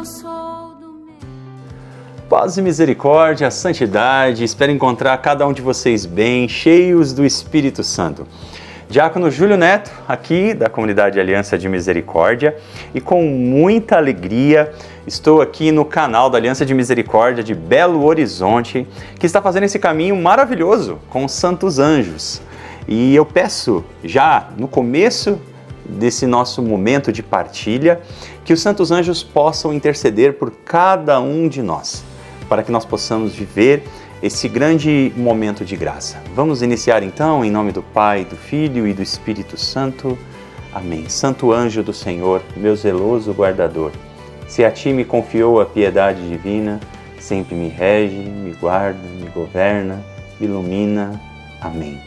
sou do meu. Paz e misericórdia, santidade, espero encontrar cada um de vocês bem, cheios do Espírito Santo. Diácono Júlio Neto, aqui da Comunidade Aliança de Misericórdia, e com muita alegria estou aqui no canal da Aliança de Misericórdia de Belo Horizonte, que está fazendo esse caminho maravilhoso com os santos anjos. E eu peço já no começo desse nosso momento de partilha que os santos anjos possam interceder por cada um de nós, para que nós possamos viver esse grande momento de graça. Vamos iniciar então em nome do Pai, do Filho e do Espírito Santo. Amém. Santo anjo do Senhor, meu zeloso guardador, se a ti me confiou a piedade divina, sempre me rege, me guarda, me governa, me ilumina. Amém.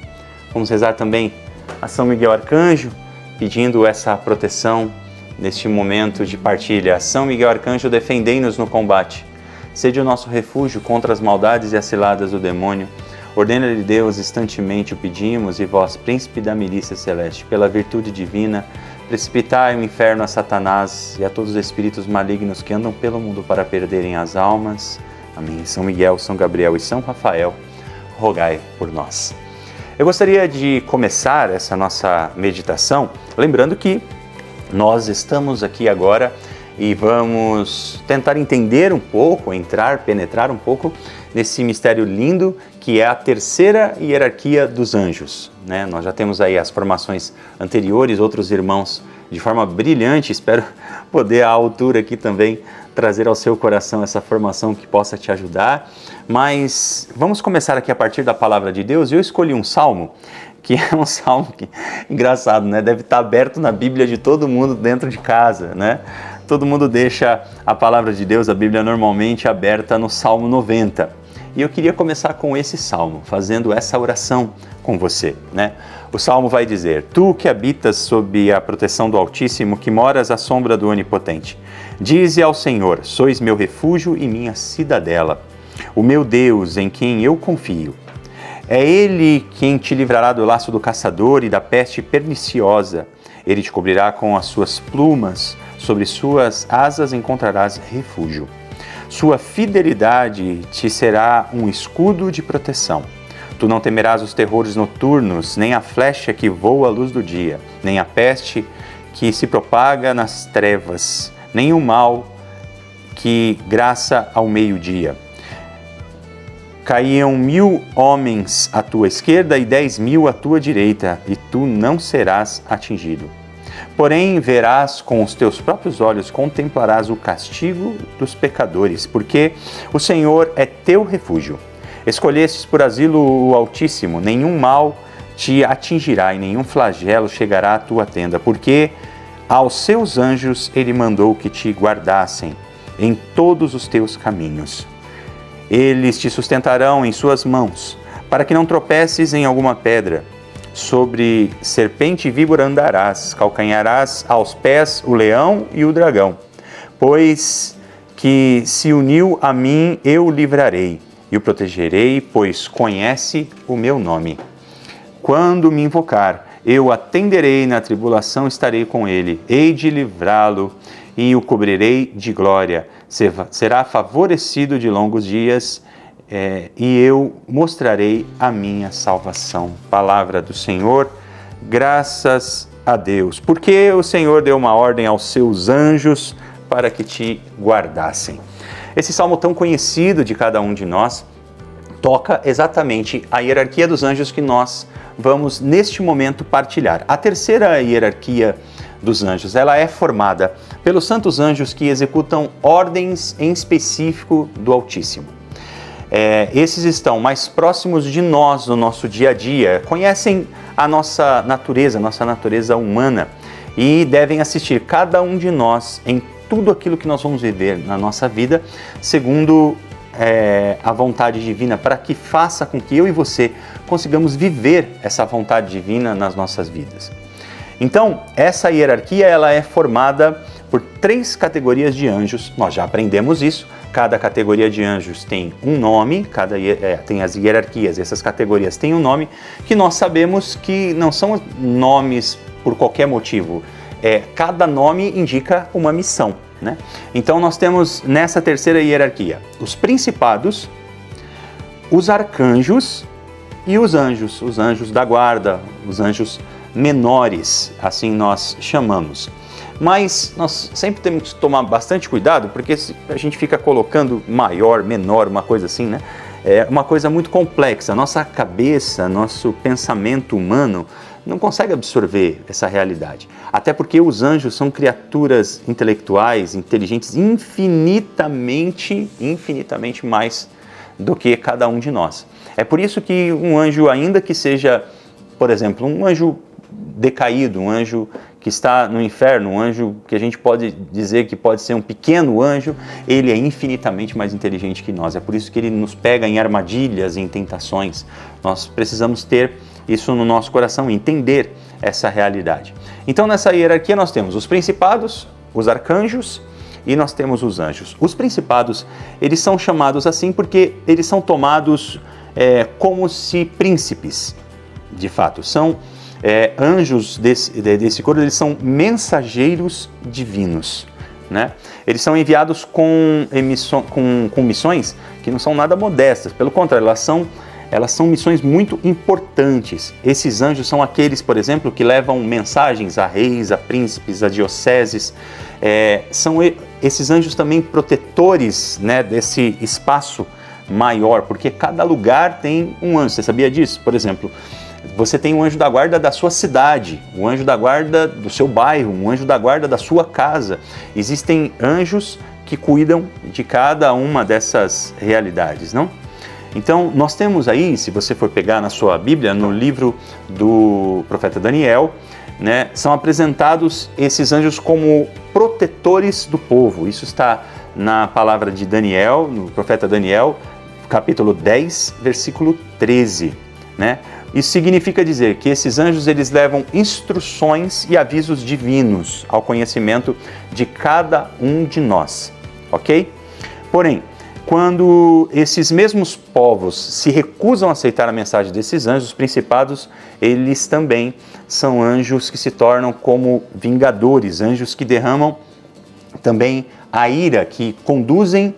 Vamos rezar também a São Miguel Arcanjo, pedindo essa proteção neste momento de partilha. São Miguel Arcanjo, defendei-nos no combate. Sede o nosso refúgio contra as maldades e as ciladas do demônio. Ordena-lhe Deus, instantemente o pedimos, e vós, príncipe da milícia celeste, pela virtude divina, precipitai o inferno a Satanás e a todos os espíritos malignos que andam pelo mundo para perderem as almas. Amém. São Miguel, São Gabriel e São Rafael, rogai por nós. Eu gostaria de começar essa nossa meditação lembrando que nós estamos aqui agora e vamos tentar entender um pouco, penetrar um pouco nesse mistério lindo que é a terceira hierarquia dos anjos, né? Nós já temos aí as formações anteriores, outros irmãos de forma brilhante, espero poder à altura aqui também trazer ao seu coração essa formação que possa te ajudar, mas vamos começar aqui a partir da palavra de Deus. Eu escolhi um salmo, que é um salmo que, engraçado, né? Deve estar aberto na Bíblia de todo mundo dentro de casa, né? Todo mundo deixa a palavra de Deus, a Bíblia normalmente aberta no Salmo 90. E eu queria começar com esse salmo, fazendo essa oração com você, né? O salmo vai dizer: Tu que habitas sob a proteção do Altíssimo, que moras à sombra do Onipotente, dize ao Senhor: Sois meu refúgio e minha cidadela, o meu Deus em quem eu confio. É Ele quem te livrará do laço do caçador e da peste perniciosa. Ele te cobrirá com as suas plumas, sobre suas asas encontrarás refúgio. Sua fidelidade te será um escudo de proteção. Tu não temerás os terrores noturnos, nem a flecha que voa à luz do dia, nem a peste que se propaga nas trevas, nem o mal que graça ao meio-dia. Caíam 1000 homens à tua esquerda e 10.000 à tua direita, e tu não serás atingido. Porém, verás com os teus próprios olhos, contemplarás o castigo dos pecadores, porque o Senhor é teu refúgio. Escolhestes por asilo o Altíssimo, nenhum mal te atingirá e nenhum flagelo chegará à tua tenda, porque aos seus anjos ele mandou que te guardassem em todos os teus caminhos. Eles te sustentarão em suas mãos, para que não tropeces em alguma pedra. Sobre serpente e víbora andarás, calcanharás aos pés o leão e o dragão. Pois que se uniu a mim, eu o livrarei e o protegerei, pois conhece o meu nome. Quando me invocar, eu atenderei, na tribulação estarei com ele, hei de livrá-lo e o cobrirei de glória. Será favorecido de longos dias, e eu mostrarei a minha salvação. Palavra do Senhor, graças a Deus. Porque o Senhor deu uma ordem aos seus anjos para que te guardassem. Esse salmo tão conhecido de cada um de nós toca exatamente a hierarquia dos anjos que nós vamos neste momento partilhar. A terceira hierarquia dos anjos, ela é formada pelos santos anjos que executam ordens em específico do Altíssimo. Esses estão mais próximos de nós no nosso dia a dia, conhecem a nossa natureza humana e devem assistir cada um de nós em tudo aquilo que nós vamos viver na nossa vida, segundo a vontade divina, para que faça com que eu e você consigamos viver essa vontade divina nas nossas vidas. Então, essa hierarquia ela é formada por 3 categorias de anjos, nós já aprendemos isso. Cada categoria de anjos tem um nome, tem as hierarquias, essas categorias têm um nome, que nós sabemos que não são nomes por qualquer motivo. Cada nome indica uma missão. né? Então nós temos nessa terceira hierarquia os principados, os arcanjos e os anjos da guarda, os anjos menores, assim nós chamamos. Mas nós sempre temos que tomar bastante cuidado, porque se a gente fica colocando maior, menor, uma coisa assim, né? É uma coisa muito complexa. Nossa cabeça, nosso pensamento humano não consegue absorver essa realidade. Até porque os anjos são criaturas intelectuais, inteligentes, infinitamente mais do que cada um de nós. É por isso que um anjo, ainda que seja, por exemplo, um anjo decaído, um anjo que está no inferno, um anjo que a gente pode dizer que pode ser um pequeno anjo, ele é infinitamente mais inteligente que nós. É por isso que ele nos pega em armadilhas, em tentações. Nós precisamos ter isso no nosso coração, entender essa realidade. Então, nessa hierarquia nós temos os principados, os arcanjos e nós temos os anjos. Os principados, eles são chamados assim porque eles são tomados como se príncipes, de fato. São anjos desse coro, eles são mensageiros divinos, né? Eles são enviados com missões que não são nada modestas, pelo contrário, elas são missões muito importantes. Esses anjos são aqueles, por exemplo, que levam mensagens a reis, a príncipes, a dioceses. Esses anjos também protetores, né, desse espaço maior, porque cada lugar tem um anjo. Você sabia disso? Por exemplo, você tem um anjo da guarda da sua cidade, um anjo da guarda do seu bairro, um anjo da guarda da sua casa. Existem anjos que cuidam de cada uma dessas realidades, não? Então, nós temos aí, se você for pegar na sua Bíblia, no livro do profeta Daniel, né, são apresentados esses anjos como protetores do povo. Isso está na palavra de Daniel, no profeta Daniel, capítulo 10, versículo 13, né? Isso significa dizer que esses anjos, eles levam instruções e avisos divinos ao conhecimento de cada um de nós, ok? Porém, quando esses mesmos povos se recusam a aceitar a mensagem desses anjos, os principados, eles também são anjos que se tornam como vingadores, anjos que derramam também a ira, que conduzem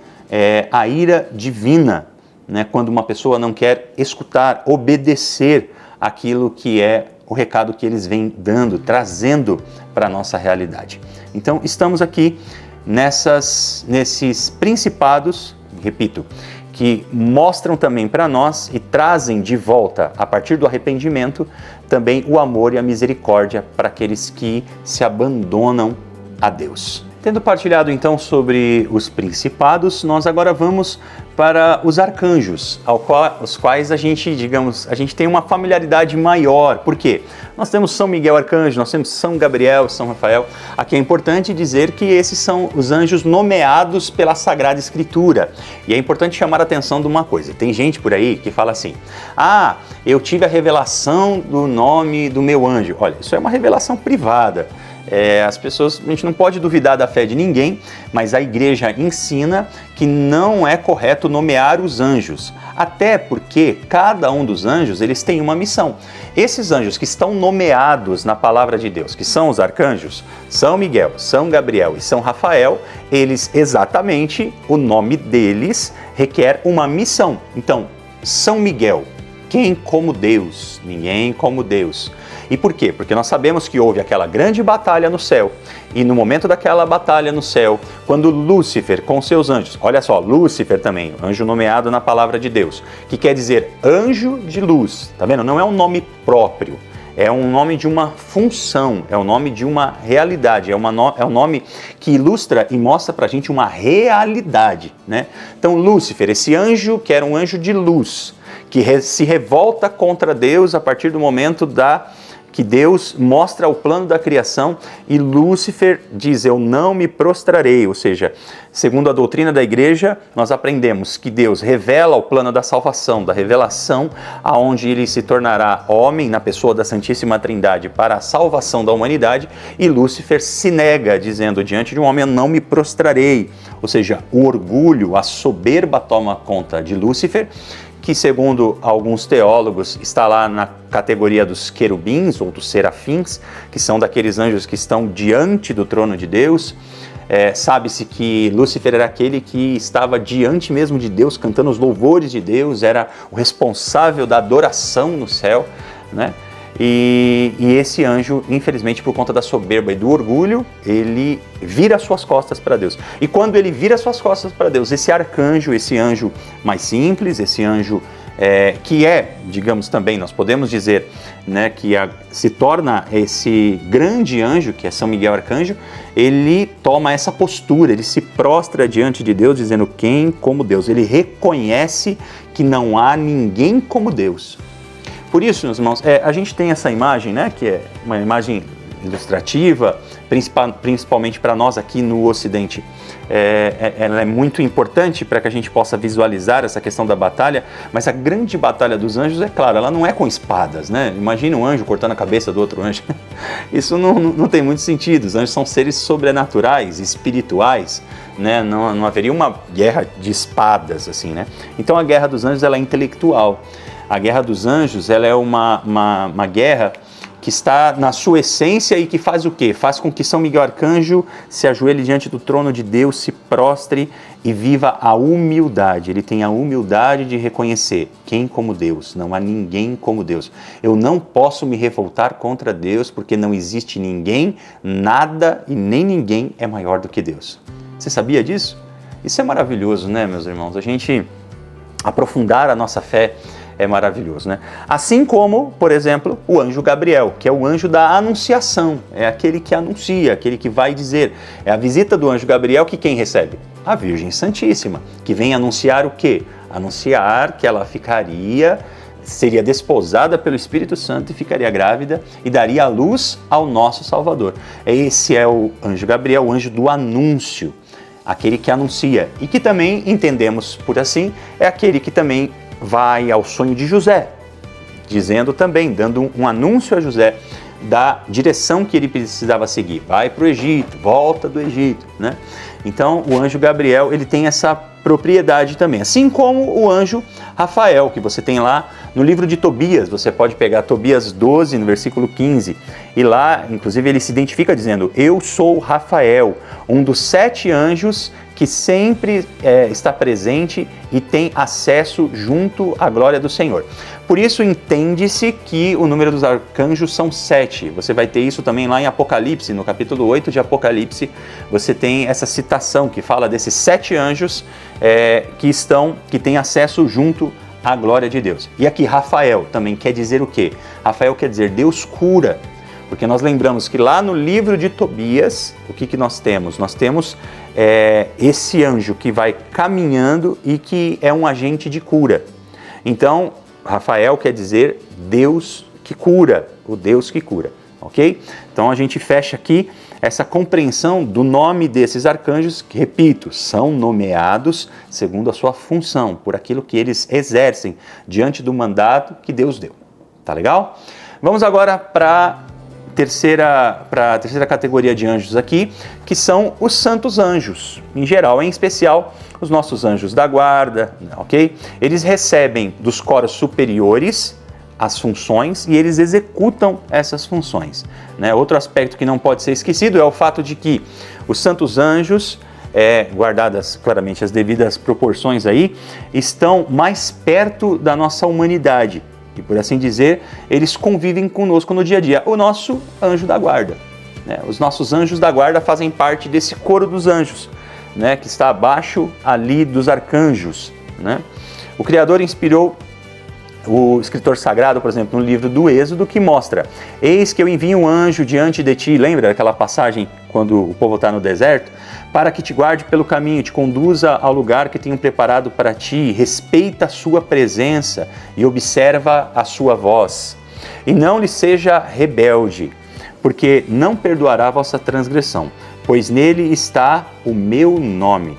a ira divina, né, quando uma pessoa não quer escutar, obedecer aquilo que é o recado que eles vêm dando, trazendo para a nossa realidade. Então, estamos aqui nesses principados, repito, que mostram também para nós e trazem de volta, a partir do arrependimento, também o amor e a misericórdia para aqueles que se abandonam a Deus. Tendo partilhado então sobre os principados, nós agora vamos para os arcanjos, aos quais a gente tem uma familiaridade maior. Por quê? Nós temos São Miguel Arcanjo, nós temos São Gabriel, São Rafael. Aqui é importante dizer que esses são os anjos nomeados pela Sagrada Escritura. E é importante chamar a atenção de uma coisa. Tem gente por aí que fala assim: ah, eu tive a revelação do nome do meu anjo. Olha, isso é uma revelação privada. A gente não pode duvidar da fé de ninguém, mas a igreja ensina que não é correto nomear os anjos, até porque cada um dos anjos, eles têm uma missão. Esses anjos que estão nomeados na palavra de Deus, que são os arcanjos, São Miguel, São Gabriel e São Rafael, eles exatamente, o nome deles requer uma missão. Então, São Miguel, quem como Deus? Ninguém como Deus. E por quê? Porque nós sabemos que houve aquela grande batalha no céu, e no momento daquela batalha no céu, quando Lúcifer com seus anjos, olha só, Lúcifer também, anjo nomeado na palavra de Deus, que quer dizer anjo de luz, tá vendo? Não é um nome próprio, é um nome de uma função, é o nome de uma realidade, é um nome que ilustra e mostra pra gente uma realidade, né? Então Lúcifer, esse anjo que era um anjo de luz, que se revolta contra Deus a partir do momento que Deus mostra o plano da criação, e Lúcifer diz: eu não me prostrarei. Ou seja, segundo a doutrina da igreja, nós aprendemos que Deus revela o plano da salvação, da revelação, aonde ele se tornará homem na pessoa da Santíssima Trindade para a salvação da humanidade, e Lúcifer se nega, dizendo: diante de um homem eu não me prostrarei. Ou seja, o orgulho, a soberba toma conta de Lúcifer, que segundo alguns teólogos está lá na categoria dos querubins ou dos serafins, que são daqueles anjos que estão diante do trono de Deus. Sabe-se que Lúcifer era aquele que estava diante mesmo de Deus, cantando os louvores de Deus, era o responsável da adoração no céu, né? E esse anjo, infelizmente, por conta da soberba e do orgulho, ele vira suas costas para Deus. E quando ele vira suas costas para Deus, esse arcanjo, esse anjo mais simples, esse anjo que digamos também, nós podemos dizer, né, que se torna esse grande anjo, que é São Miguel Arcanjo, ele toma essa postura, ele se prostra diante de Deus, dizendo quem como Deus. Ele reconhece que não há ninguém como Deus. Por isso, meus irmãos, a gente tem essa imagem, né, que é uma imagem ilustrativa, principalmente para nós aqui no Ocidente. Ela é muito importante para que a gente possa visualizar essa questão da batalha, mas a grande batalha dos anjos, é claro, ela não é com espadas, né? Imagina um anjo cortando a cabeça do outro anjo. Isso não tem muito sentido. Os anjos são seres sobrenaturais, espirituais, né? Não haveria uma guerra de espadas, assim, né? Então a guerra dos anjos ela é intelectual. A guerra dos anjos ela é uma guerra que está na sua essência e que faz o quê? Faz com que São Miguel Arcanjo se ajoelhe diante do trono de Deus, se prostre e viva a humildade. Ele tem a humildade de reconhecer quem como Deus, não há ninguém como Deus. Eu não posso me revoltar contra Deus porque não existe ninguém, nada e nem ninguém é maior do que Deus. Você sabia disso? Isso é maravilhoso, né, meus irmãos? A gente aprofundar a nossa fé é maravilhoso, né? Assim como, por exemplo, o anjo Gabriel, que é o anjo da anunciação, é aquele que anuncia, aquele que vai dizer. É a visita do anjo Gabriel que quem recebe? A Virgem Santíssima, que vem anunciar o quê? Anunciar que ela seria desposada pelo Espírito Santo e ficaria grávida e daria a luz ao nosso Salvador. Esse é o anjo Gabriel, o anjo do anúncio, aquele que anuncia e que também entendemos por assim, é aquele que também vai ao sonho de José, dizendo também, dando um anúncio a José da direção que ele precisava seguir. Vai para o Egito, volta do Egito, né? Então, o anjo Gabriel, ele tem essa propriedade também. Assim como o anjo Rafael, que você tem lá no livro de Tobias. Você pode pegar Tobias 12, no versículo 15. E lá, inclusive, ele se identifica dizendo: eu sou Rafael, um dos 7 anjos que sempre está presente e tem acesso junto à glória do Senhor. Por isso, entende-se que o número dos arcanjos são 7. Você vai ter isso também lá em Apocalipse, no capítulo 8 de Apocalipse, você tem essa citação que fala desses 7 anjos que têm acesso junto à glória de Deus. E aqui, Rafael também quer dizer o quê? Rafael quer dizer Deus cura. Porque nós lembramos que lá no livro de Tobias, o que nós temos? Nós temos esse anjo que vai caminhando e que é um agente de cura. Então, Rafael quer dizer Deus que cura, o Deus que cura, ok? Então a gente fecha aqui essa compreensão do nome desses arcanjos, que, repito, são nomeados segundo a sua função, por aquilo que eles exercem diante do mandato que Deus deu. Tá legal? Vamos agora para a terceira categoria de anjos aqui, que são os santos anjos, em geral, em especial os nossos anjos da guarda, ok? Eles recebem dos coros superiores as funções e eles executam essas funções, né? Outro aspecto que não pode ser esquecido é o fato de que os santos anjos, guardadas claramente as devidas proporções aí, estão mais perto da nossa humanidade. E por assim dizer, eles convivem conosco no dia a dia. O nosso anjo da guarda, né? Os nossos anjos da guarda fazem parte desse coro dos anjos, né? Que está abaixo ali dos arcanjos, né? O Criador inspirou o escritor sagrado, por exemplo, no livro do Êxodo, que mostra: eis que eu envio um anjo diante de ti. Lembra daquela passagem quando o povo está no deserto? Para que te guarde pelo caminho, te conduza ao lugar que tenho preparado para ti, respeita a sua presença e observa a sua voz. E não lhe seja rebelde, porque não perdoará a vossa transgressão, pois nele está o meu nome.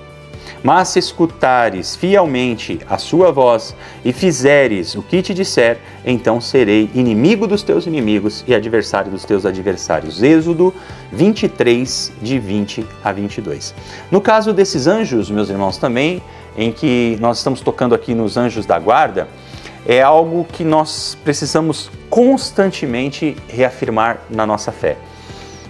Mas se escutares fielmente a sua voz e fizeres o que te disser, então serei inimigo dos teus inimigos e adversário dos teus adversários. Êxodo 23, de 20 a 22. No caso desses anjos, meus irmãos, também, em que nós estamos tocando aqui nos anjos da guarda, é algo que nós precisamos constantemente reafirmar na nossa fé.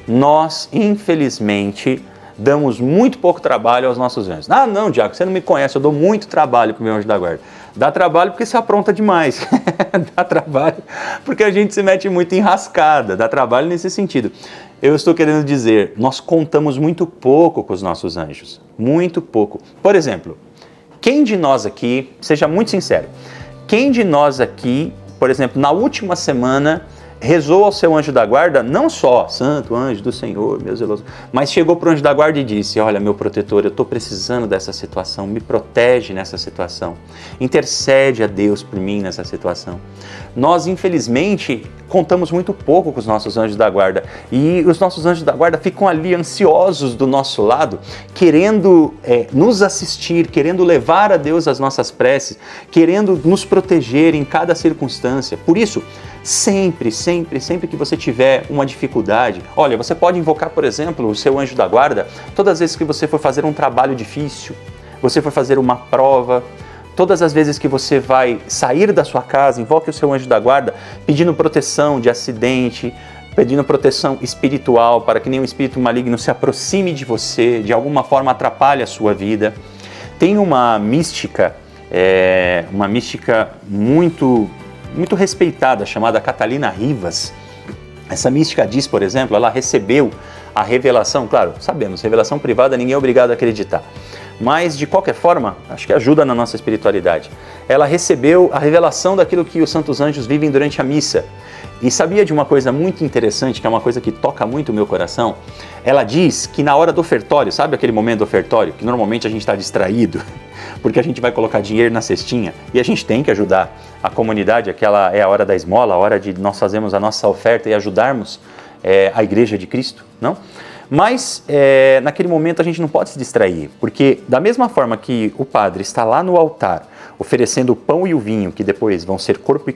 Nós, infelizmente, damos muito pouco trabalho aos nossos anjos. Ah, não, Diácono, você não me conhece, eu dou muito trabalho para o meu anjo da guarda. Dá trabalho porque se apronta demais. Dá trabalho porque a gente se mete muito em rascada. Dá trabalho nesse sentido. Eu estou querendo dizer, nós contamos muito pouco com os nossos anjos. Muito pouco. Por exemplo, quem de nós aqui, seja muito sincero, quem de nós aqui, por exemplo, na última semana, rezou ao seu anjo da guarda, não só, Santo Anjo do Senhor, meu zeloso, mas chegou para o anjo da guarda e disse, olha, meu protetor, eu estou precisando dessa situação, me protege nessa situação, intercede a Deus por mim nessa situação. Nós, infelizmente, contamos muito pouco com os nossos anjos da guarda e os nossos anjos da guarda ficam ali ansiosos do nosso lado, querendo nos assistir, querendo levar a Deus as nossas preces, querendo nos proteger em cada circunstância. Por isso, sempre que você tiver uma dificuldade, olha, você pode invocar, por exemplo, o seu anjo da guarda todas as vezes que você for fazer um trabalho difícil, você for fazer uma prova, todas as vezes que você vai sair da sua casa, invoque o seu anjo da guarda pedindo proteção de acidente, pedindo proteção espiritual para que nenhum espírito maligno se aproxime de você, de alguma forma atrapalhe a sua vida. Tem uma mística muito respeitada, chamada Catalina Rivas. Essa mística diz, por exemplo, ela recebeu a revelação, claro, sabemos, revelação privada ninguém é obrigado a acreditar, mas de qualquer forma, acho que ajuda na nossa espiritualidade. Ela recebeu a revelação daquilo que os santos anjos vivem durante a missa. E sabia de uma coisa muito interessante, que é uma coisa que toca muito o meu coração? Ela diz que na hora do ofertório, sabe aquele momento do ofertório, que normalmente a gente está distraído, porque a gente vai colocar dinheiro na cestinha, e a gente tem que ajudar a comunidade, aquela é a hora da esmola, a hora de nós fazermos a nossa oferta e ajudarmos a Igreja de Cristo, não? Mas naquele momento a gente não pode se distrair, porque da mesma forma que o padre está lá no altar, oferecendo o pão e o vinho, que depois vão ser corpo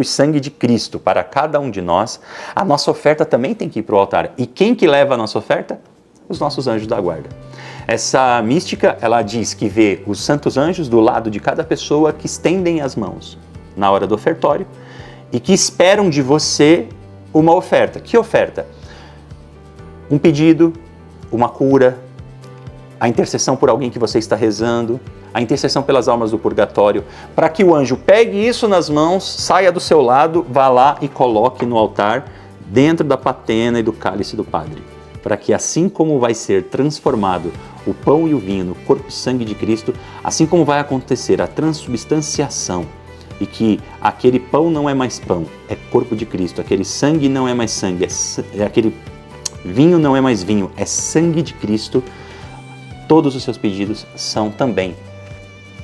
e sangue de Cristo para cada um de nós, a nossa oferta também tem que ir para o altar. E quem que leva a nossa oferta? Os nossos anjos da guarda. Essa mística, ela diz que vê os santos anjos do lado de cada pessoa que estendem as mãos na hora do ofertório e que esperam de você uma oferta. Que oferta? Um pedido, uma cura, a intercessão por alguém que você está rezando, a intercessão pelas almas do purgatório, para que o anjo pegue isso nas mãos, saia do seu lado, vá lá e coloque no altar, dentro da patena e do cálice do padre, para que assim como vai ser transformado o pão e o vinho no corpo e sangue de Cristo, assim como vai acontecer a transubstanciação, e que aquele pão não é mais pão, é corpo de Cristo, aquele sangue não é mais sangue, aquele vinho não é mais vinho, é sangue de Cristo, todos os seus pedidos são também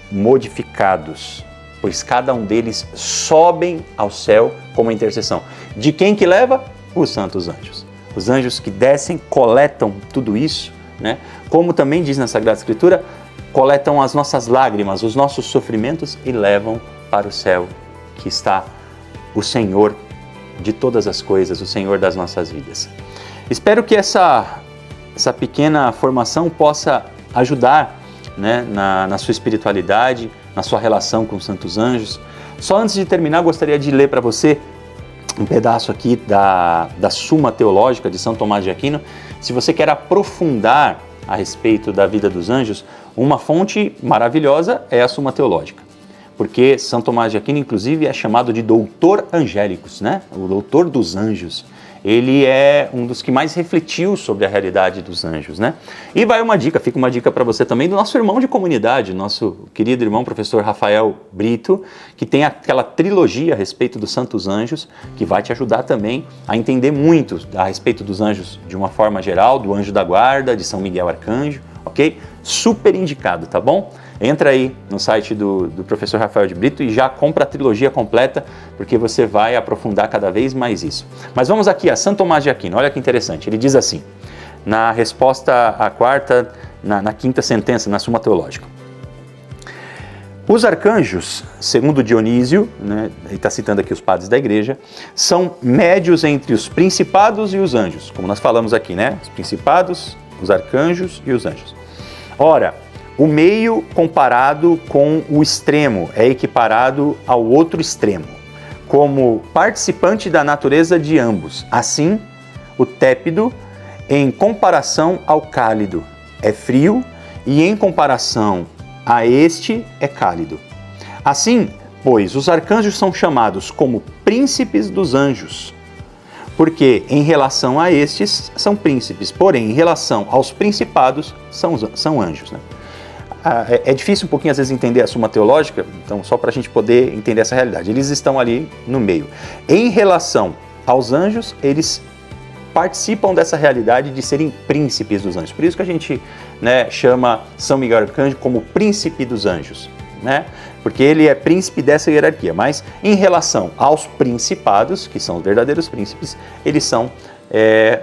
modificados, pois cada um deles sobem ao céu como intercessão. De quem que leva? Os santos anjos. Os anjos que descem, coletam tudo isso, né? Como também diz na Sagrada Escritura, coletam as nossas lágrimas, os nossos sofrimentos e levam para o céu, que está o Senhor de todas as coisas, o Senhor das nossas vidas. Espero que essa pequena formação possa ajudar, né, na sua espiritualidade, na sua relação com os santos anjos. Só antes de terminar, gostaria de ler para você um pedaço aqui da Suma Teológica de São Tomás de Aquino. Se você quer aprofundar a respeito da vida dos anjos, uma fonte maravilhosa é a Suma Teológica, porque São Tomás de Aquino, inclusive, é chamado de doutor angélicos, né? O doutor dos anjos. Ele é um dos que mais refletiu sobre a realidade dos anjos, né? E fica uma dica para você também do nosso irmão de comunidade, nosso querido irmão professor Rafael Brito, que tem aquela trilogia a respeito dos santos anjos, que vai te ajudar também a entender muito a respeito dos anjos de uma forma geral, do anjo da guarda, de São Miguel Arcanjo, ok? Super indicado, tá bom? Entra aí no site do professor Rafael de Brito e já compra a trilogia completa, porque você vai aprofundar cada vez mais isso. Mas vamos aqui a São Tomás de Aquino, olha que interessante. Ele diz assim, na resposta à quarta, na quinta sentença, na Suma Teológica. Os arcanjos, segundo Dionísio, né, ele está citando aqui os padres da igreja, são médios entre os principados e os anjos, como nós falamos aqui, né? Os principados, os arcanjos e os anjos. Ora, o meio comparado com o extremo é equiparado ao outro extremo, como participante da natureza de ambos. Assim, o tépido em comparação ao cálido é frio, e em comparação a este é cálido. Assim, pois, os arcanjos são chamados como príncipes dos anjos, porque em relação a estes são príncipes, porém em relação aos principados são anjos, né? É difícil um pouquinho às vezes entender a Suma Teológica, então só para a gente poder entender essa realidade. Eles estão ali no meio. Em relação aos anjos, eles participam dessa realidade de serem príncipes dos anjos. Por isso que a gente, né, chama São Miguel Arcanjo como príncipe dos anjos, né? Porque ele é príncipe dessa hierarquia. Mas em relação aos principados, que são os verdadeiros príncipes, eles são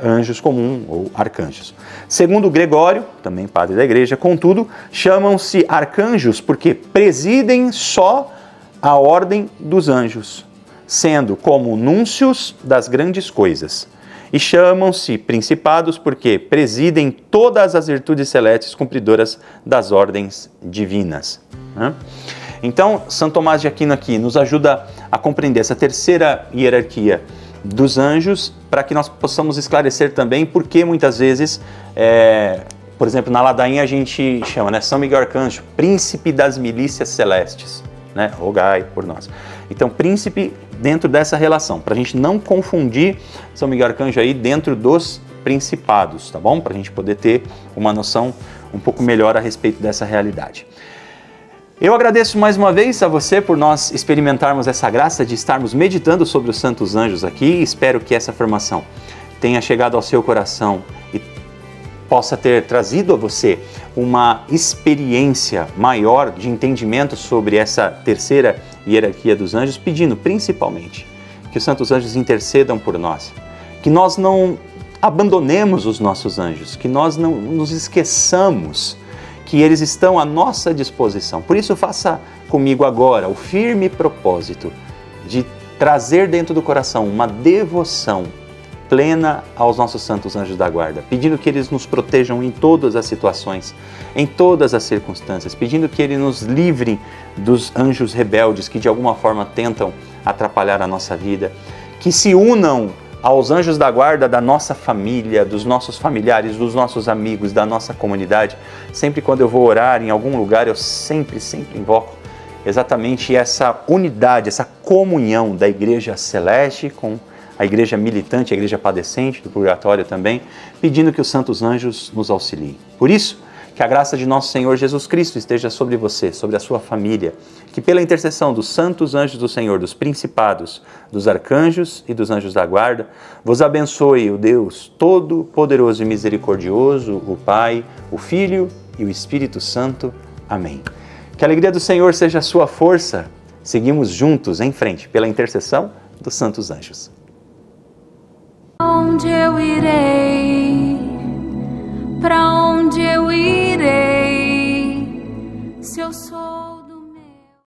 anjos comuns ou arcanjos. Segundo Gregório, também padre da igreja, contudo, chamam-se arcanjos porque presidem só a ordem dos anjos, sendo como núncios das grandes coisas. E chamam-se principados porque presidem todas as virtudes celestes cumpridoras das ordens divinas. Então, São Tomás de Aquino aqui nos ajuda a compreender essa terceira hierarquia dos anjos, para que nós possamos esclarecer também por que muitas vezes, por exemplo, na ladainha a gente chama, né, São Miguel Arcanjo, príncipe das milícias celestes, né, rogai por nós. Então, príncipe dentro dessa relação, para a gente não confundir São Miguel Arcanjo aí dentro dos principados, tá bom? Para a gente poder ter uma noção um pouco melhor a respeito dessa realidade. Eu agradeço mais uma vez a você por nós experimentarmos essa graça de estarmos meditando sobre os santos anjos aqui. Espero que essa formação tenha chegado ao seu coração e possa ter trazido a você uma experiência maior de entendimento sobre essa terceira hierarquia dos anjos, pedindo principalmente que os santos anjos intercedam por nós, que nós não abandonemos os nossos anjos, que nós não nos esqueçamos que eles estão à nossa disposição. Por isso, faça comigo agora o firme propósito de trazer dentro do coração uma devoção plena aos nossos santos anjos da guarda, pedindo que eles nos protejam em todas as situações, em todas as circunstâncias, pedindo que eles nos livrem dos anjos rebeldes que de alguma forma tentam atrapalhar a nossa vida, que se unam aos anjos da guarda da nossa família, dos nossos familiares, dos nossos amigos, da nossa comunidade. Sempre quando eu vou orar em algum lugar, eu sempre invoco exatamente essa unidade, essa comunhão da Igreja Celeste com a Igreja militante, a Igreja padecente do purgatório também, pedindo que os santos anjos nos auxiliem. Por isso, que a graça de nosso Senhor Jesus Cristo esteja sobre você, sobre a sua família, que pela intercessão dos santos anjos do Senhor, dos principados, dos arcanjos e dos anjos da guarda, vos abençoe o Deus Todo-Poderoso e Misericordioso, o Pai, o Filho e o Espírito Santo. Amém. Que a alegria do Senhor seja a sua força. Seguimos juntos em frente, pela intercessão dos santos anjos. Onde eu irei? Para